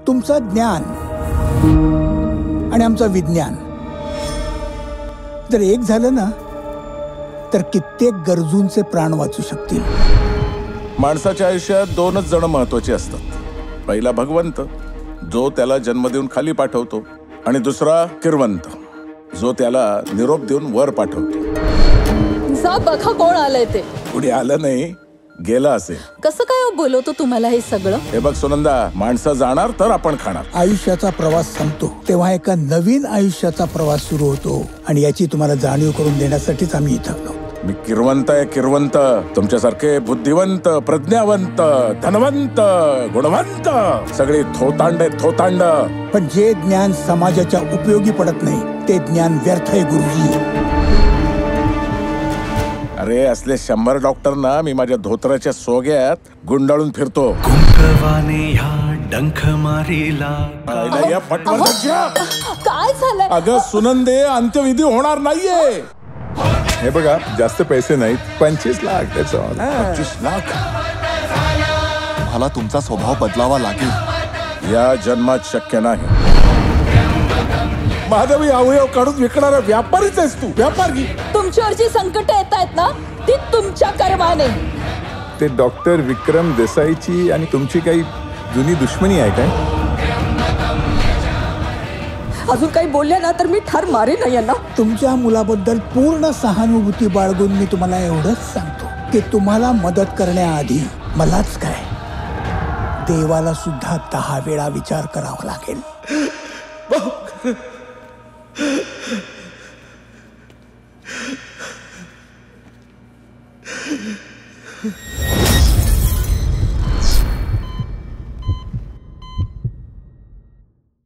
तुमचं ज्ञान आणि आमचं विज्ञान जर एक झालं ना तर कित्येक गरजूंचे प्राण वाचू शकतील. माणसाच्या आयुष्यात दोनच जण महत्वाचे असतात. पहिला भगवंत, जो त्याला जन्म देऊन खाली पाठवतो, आणि दुसरा किरवंत, जो त्याला निरोप देऊन वर पाठवतो. जा बघा कोण आलंय ते. कुणी आलं नाही, गेलं असेल. कसं काय बोलवतो तुम्हाला हे सगळं? हे बघ सुनंदा, माणसं जाणार तर आपण खाणार. आयुष्याचा प्रवास संपतो तेव्हा एका नवीन आयुष्याचा प्रवास सुरू होतो आणि याची तुम्हाला जाणीव करून देण्यासाठीच आम्ही इथं आलो. मी किरवंत आहे, किरवंत. तुमच्यासारखे बुद्धिवंत, प्रज्ञावंत, धनवंत, गुणवंत सगळी थोतांड आहेत, थोतांड. पण जे ज्ञान समाजाच्या उपयोगी पडत नाही ते ज्ञान व्यर्थ आहे गुरुजी. अरे असले 100 डॉक्टरना मी माझ्या धोत्राच्या सोग्यात गुंडाळून फिरतो. डंख मारीला काय झालंय? अगं सुनंदे, अंत्यविधी होणार नाहीये. हे बघा, जास्त पैसे नाहीत, 25 लाख. त्याचं 25 लाख. मला तुमचा स्वभाव बदलावा लागेल. या जन्मात शक्य नाही. माधवी अवयव काढून विकणारा व्यापारीच आहेस तू, व्यापारी. तुमच्यावर जी संकट येत आहेत ना ती तुमच्या कर्माने. ते डॉक्टर विक्रम देसाईची आणि तुमची काही जुनी दुश्मनी आहे काय? अजून काही बोलले ना तर मी ठार मारेन यांना. तुमच्या मुलाबद्दल पूर्ण सहानुभूती बाळगून मी तुम्हाला एवढंच सांगतो की तुम्हाला मदत करण्याआधी मलाच काय, देवाला सुद्धा 10 वेळा विचार करावा लागेल.